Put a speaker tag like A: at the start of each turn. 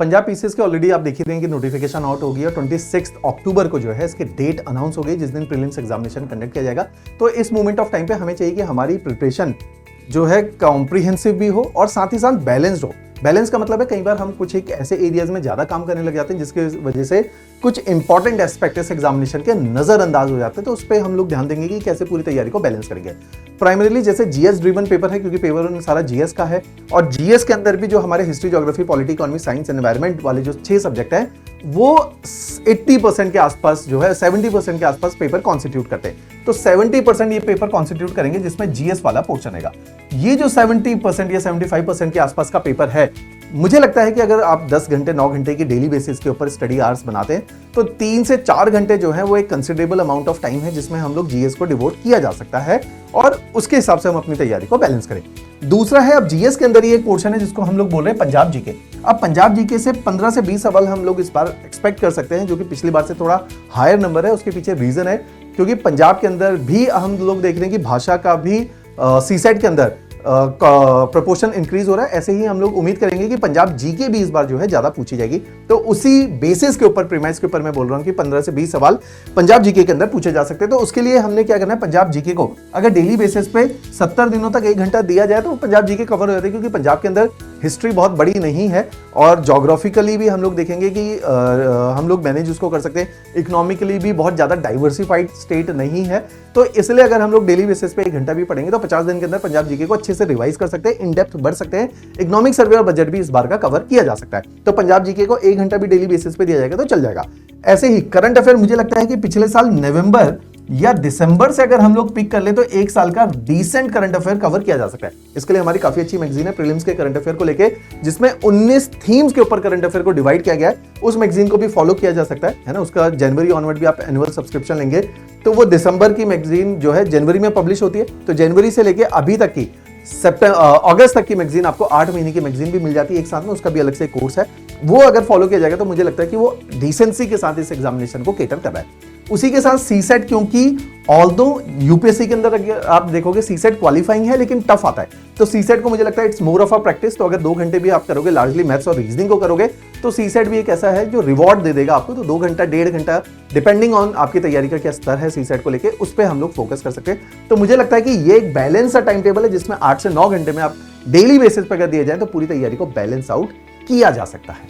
A: Punjab PCS के already आप देख ही रहे हैं कि नोटिफिकेशन आउट हो गई और 26 अक्टूबर को जो है इसकी डेट अनाउंस हो गई जिस दिन प्रीलिम्स एग्जामिनेशन कंडक्ट किया जाएगा। तो इस मोमेंट ऑफ टाइम पे हमें चाहिए कि हमारी प्रिपरेशन जो है कॉम्प्रिहेंसिव भी हो और साथ ही साथ बैलेंस्ड हो। बैलेंस का मतलब है कई बार हम कुछ एक ऐसे एरियाज में ज्यादा काम करने लग जाते हैं जिसकी वजह से कुछ इंपॉर्टेंट एस्पेक्ट इस एग्जामिनेशन के नजरअंदाज हो जाते हैं। तो उस पर हम लोग ध्यान देंगे कि कैसे पूरी तैयारी को बैलेंस करेंगे। प्राइमरीली जैसे जीएस ड्रिवन पेपर है क्योंकि पेपर सारा जीएस का है और जीएस के अंदर भी जो हमारे history, geography, polity, economy, science, environment वाले जो 6 सब्जेक्ट हैं वो 80% के आसपास जो है 70% के आसपास पेपर कॉन्स्टिट्यूट करते हैं। तो 70% ये पेपर कॉन्स्टिट्यूट करेंगे जिसमें जीएस वाला पोर्शन है। ये जो 70% या 75% के आसपास का पेपर है, मुझे लगता है कि अगर आप 10 घंटे 9 घंटे की डेली बेसिस के ऊपर स्टडी आवर्स बनाते हैं तो 3 से 4 घंटे जो है वो एक कंसिडरेबल अमाउंट ऑफ टाइम है जिसमें हम लोग जीएस को डिवोट किया जा सकता है और उसके हिसाब से हम अपनी तैयारी को बैलेंस करें। दूसरा है, अब जीएस के अंदर ही एक पोर्शन है जिसको हम लोग बोल रहे हैं पंजाब जीके। अब पंजाब जीके से 15 से 20 सवाल हम लोग इस बार एक्सपेक्ट कर सकते हैं जो कि पिछली बार से थोड़ा हायर नंबर है। उसके पीछे रीजन है क्योंकि पंजाब के अंदर भी हम लोग देख रहे हैं कि भाषा का भी सीसेट के अंदर प्रपोर्शन इंक्रीज हो रहा है। ऐसे ही हम लोग उम्मीद करेंगे कि पंजाब जीके भी इस बार जो है ज्यादा पूछी जाएगी। तो उसी बेसिस के ऊपर, प्रीमाइस के ऊपर मैं बोल रहा हूं कि 15 से 20 सवाल पंजाब जीके के अंदर पूछे जा सकते हैं। तो उसके लिए हमने क्या करना है, पंजाब जीके को अगर डेली बेसिस पे 70 दिनों तक 1 घंटा दिया जाए तो पंजाब जीके कवर हो जाते हैं क्योंकि पंजाब के अंदर हिस्ट्री बहुत बड़ी नहीं है और जोग्राफिकली भी हम लोग देखेंगे कि हम लोग मैनेज उसको कर सकते हैं। इकोनॉमिकली भी बहुत ज्यादा डाइवर्सिफाइड स्टेट नहीं है। तो इसलिए अगर हम लोग डेली बेसिस पे 1 घंटा भी पढ़ेंगे तो 50 दिन के अंदर पंजाब जीके को अच्छे से रिवाइज कर सकते हैं, इन डेप्थ बढ़ सकते हैं। इकोनॉमिक सर्वे और बजट भी इस बार का कवर किया जा सकता है। तो पंजाब जीके को 1 घंटा भी डेली बेसिस पे दिया जाएगा तो चल जाएगा। ऐसे ही करंट अफेयर मुझे लगता है कि पिछले साल नवंबर या दिसंबर से अगर हम लोग पिक कर ले तो 1 साल का डिसेंट करंट अफेयर कवर किया जा सकता है। इसके लिए हमारी काफी अच्छी मैगजीन है प्रीलिम्स के करंट अफेयर को लेके, जिसमें 19 थीम्स के ऊपर करंट अफेयर को डिवाइड किया गया है। उस मैगजीन को भी फॉलो किया जा सकता है ना। उसका जनवरी ऑनवर्ड भी आप एनुअल सब्सक्रिप्शन लेंगे तो वो दिसंबर की मैगजीन जो है जनवरी में पब्लिश होती है। तो जनवरी से लेके अभी तक की अगस्त तक की मैगजीन आपको 8 महीने की मैगजीन भी मिल जाती है एक साथ में। उसका भी अलग से कोर्स है, वो अगर फॉलो किया जाएगा तो मुझे लगता है कि वो डिसेंसी के साथ इस एग्जामिनेशन को केटर कर रहा है। उसी के साथ सीसेट, क्योंकि ऑल्दो यूपीएससी के अंदर आप देखोगे सीसेट क्वालिफाइंग है लेकिन टफ आता है। तो सीसेट को मुझे लगता है it's more of a practice. तो अगर 2 घंटे भी आप करोगे, लार्जली मैथ्स और रीजनिंग को करोगे, तो सीसेट भी एक ऐसा है जो रिवॉर्ड दे देगा आपको। तो 2 घंटा 1.5 घंटा डिपेंडिंग ऑन आपकी तैयारी का क्या स्तर है सीसेट को लेके, उस पर हम लोग फोकस कर सकते हैं। तो मुझे लगता है कि ये एक बैलेंस टाइम टेबल है जिसमें 8 से 9 घंटे में आप डेली बेसिस पर अगर दिए जाए तो पूरी तैयारी को बैलेंस आउट किया जा सकता है।